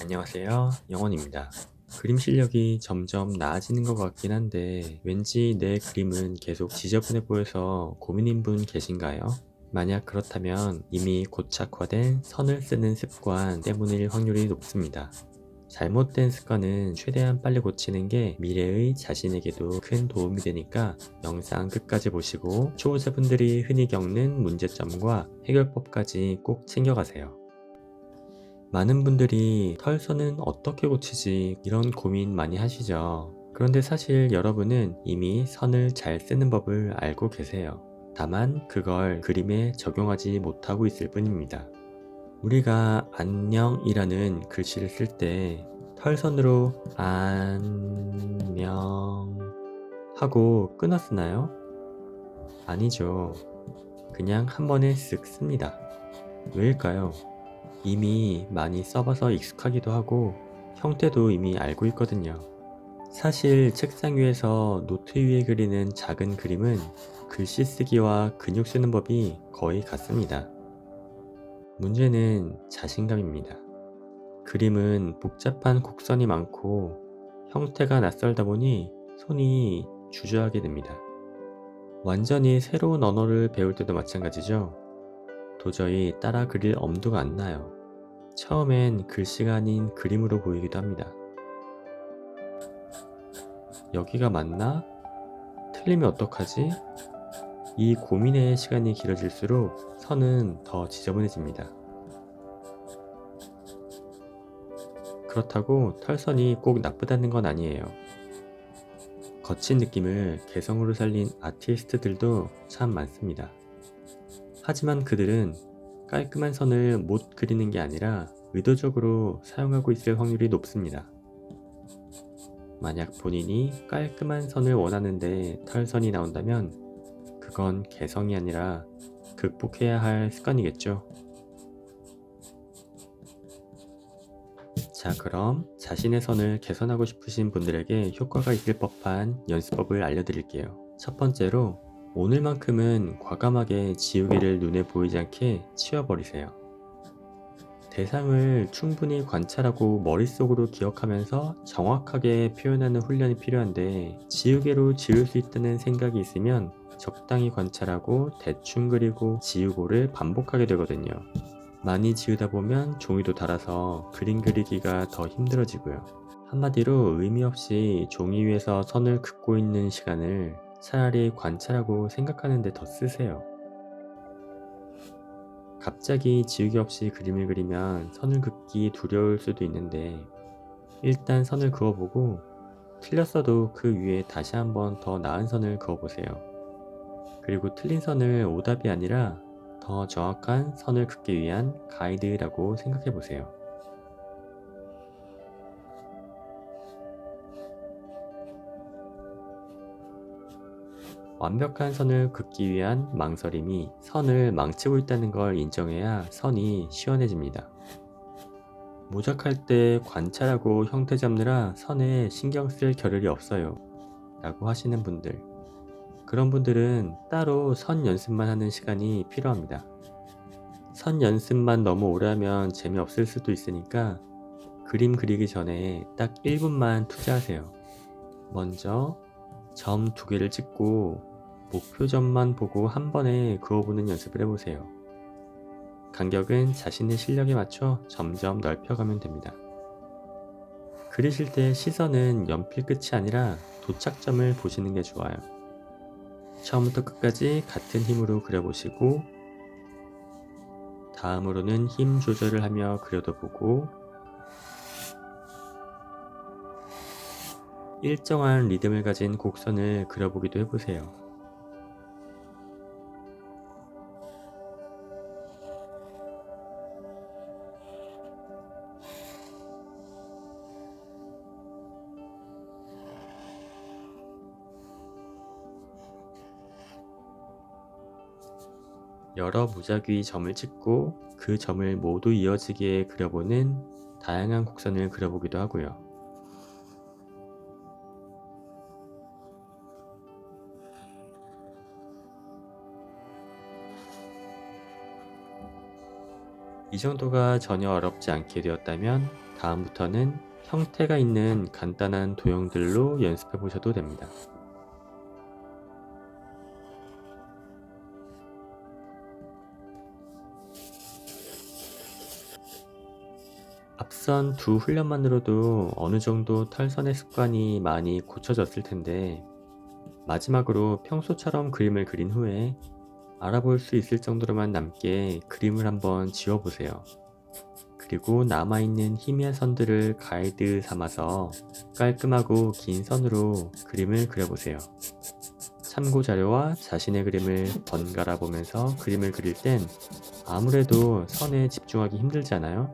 안녕하세요. 영원입니다. 그림 실력이 점점 나아지는 것 같긴 한데 왠지 내 그림은 계속 지저분해 보여서 고민인 분 계신가요? 만약 그렇다면 이미 고착화된 선을 쓰는 습관 때문일 확률이 높습니다. 잘못된 습관은 최대한 빨리 고치는 게 미래의 자신에게도 큰 도움이 되니까 영상 끝까지 보시고 초보자분들이 흔히 겪는 문제점과 해결법까지 꼭 챙겨가세요. 많은 분들이 털선은 어떻게 고치지 이런 고민 많이 하시죠. 그런데 사실 여러분은 이미 선을 잘 쓰는 법을 알고 계세요. 다만 그걸 그림에 적용하지 못하고 있을 뿐입니다. 우리가 안녕이라는 글씨를 쓸 때 털선으로 안녕 하고 끊어 쓰나요? 아니죠. 그냥 한 번에 쓱 씁니다. 왜일까요? 이미 많이 써봐서 익숙하기도 하고 형태도 이미 알고 있거든요. 사실 책상 위에서 노트 위에 그리는 작은 그림은 글씨 쓰기와 근육 쓰는 법이 거의 같습니다. 문제는 자신감입니다. 그림은 복잡한 곡선이 많고 형태가 낯설다 보니 손이 주저하게 됩니다. 완전히 새로운 언어를 배울 때도 마찬가지죠. 도저히 따라 그릴 엄두가 안 나요. 처음엔 글씨가 아닌 그림으로 보이기도 합니다. 여기가 맞나? 틀리면 어떡하지? 이 고민의 시간이 길어질수록 선은 더 지저분해집니다. 그렇다고 털선이 꼭 나쁘다는 건 아니에요. 거친 느낌을 개성으로 살린 아티스트들도 참 많습니다. 하지만 그들은 깔끔한 선을 못 그리는 게 아니라 의도적으로 사용하고 있을 확률이 높습니다. 만약 본인이 깔끔한 선을 원하는데 털선이 나온다면 그건 개성이 아니라 극복해야 할 습관이겠죠. 자, 그럼 자신의 선을 개선하고 싶으신 분들에게 효과가 있을 법한 연습법을 알려드릴게요. 첫 번째로 오늘만큼은 과감하게 지우개를 눈에 보이지 않게 치워버리세요. 대상을 충분히 관찰하고 머릿속으로 기억하면서 정확하게 표현하는 훈련이 필요한데 지우개로 지울 수 있다는 생각이 있으면 적당히 관찰하고 대충 그리고 지우고를 반복하게 되거든요. 많이 지우다 보면 종이도 닳아서 그림 그리기가 더 힘들어지고요. 한마디로 의미 없이 종이 위에서 선을 긋고 있는 시간을 차라리 관찰하고 생각하는 데 더 쓰세요. 갑자기 지우개 없이 그림을 그리면 선을 긋기 두려울 수도 있는데 일단 선을 그어보고 틀렸어도 그 위에 다시 한번 더 나은 선을 그어보세요. 그리고 틀린 선을 오답이 아니라 더 정확한 선을 긋기 위한 가이드라고 생각해보세요. 완벽한 선을 긋기 위한 망설임이 선을 망치고 있다는 걸 인정해야 선이 시원해집니다. 모작할 때 관찰하고 형태 잡느라 선에 신경 쓸 겨를이 없어요 라고 하시는 분들, 그런 분들은 따로 선 연습만 하는 시간이 필요합니다. 선 연습만 너무 오래 하면 재미없을 수도 있으니까 그림 그리기 전에 딱 1분만 투자하세요. 먼저 점 2개를 찍고 목표점만 보고 한 번에 그어보는 연습을 해보세요. 간격은 자신의 실력에 맞춰 점점 넓혀가면 됩니다. 그리실 때 시선은 연필 끝이 아니라 도착점을 보시는 게 좋아요. 처음부터 끝까지 같은 힘으로 그려보시고 다음으로는 힘 조절을 하며 그려도 보고 일정한 리듬을 가진 곡선을 그려보기도 해보세요. 여러 무작위 점을 찍고 그 점을 모두 이어지게 그려보는 다양한 곡선을 그려보기도 하고요. 이 정도가 전혀 어렵지 않게 되었다면 다음부터는 형태가 있는 간단한 도형들로 연습해 보셔도 됩니다. 앞선 두 훈련만으로도 어느 정도 털선의 습관이 많이 고쳐졌을 텐데, 마지막으로 평소처럼 그림을 그린 후에 알아볼 수 있을 정도로만 남게 그림을 한번 지워보세요. 그리고 남아있는 희미한 선들을 가이드 삼아서 깔끔하고 긴 선으로 그림을 그려보세요. 참고 자료와 자신의 그림을 번갈아 보면서 그림을 그릴 땐 아무래도 선에 집중하기 힘들잖아요.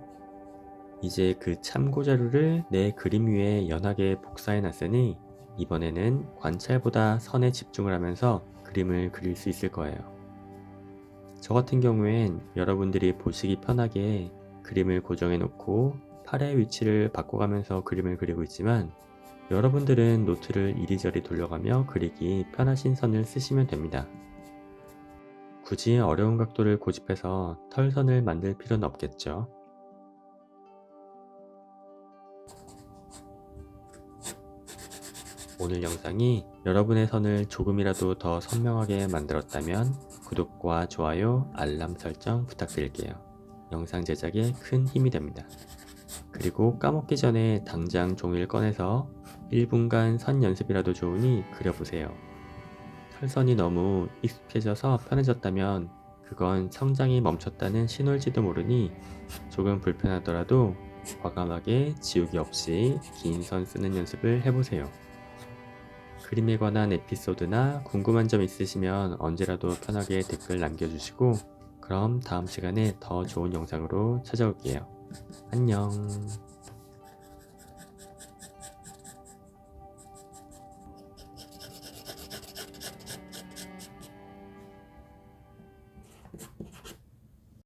이제 그 참고 자료를 내 그림 위에 연하게 복사해 놨으니 이번에는 관찰보다 선에 집중을 하면서 그림을 그릴 수 있을 거예요. 저 같은 경우엔 여러분들이 보시기 편하게 그림을 고정해 놓고 팔의 위치를 바꿔가면서 그림을 그리고 있지만, 여러분들은 노트를 이리저리 돌려가며 그리기 편하신 선을 쓰시면 됩니다. 굳이 어려운 각도를 고집해서 털선을 만들 필요는 없겠죠. 오늘 영상이 여러분의 선을 조금이라도 더 선명하게 만들었다면 구독과 좋아요, 알람 설정 부탁드릴게요. 영상 제작에 큰 힘이 됩니다. 그리고 까먹기 전에 당장 종이를 꺼내서 1분간 선 연습이라도 좋으니 그려보세요. 털선이 너무 익숙해져서 편해졌다면 그건 성장이 멈췄다는 신호일지도 모르니 조금 불편하더라도 과감하게 지우기 없이 긴 선 쓰는 연습을 해보세요. 그림에 관한 에피소드나 궁금한 점 있으시면 언제라도 편하게 댓글 남겨주시고, 그럼 다음 시간에 더 좋은 영상으로 찾아올게요. 안녕.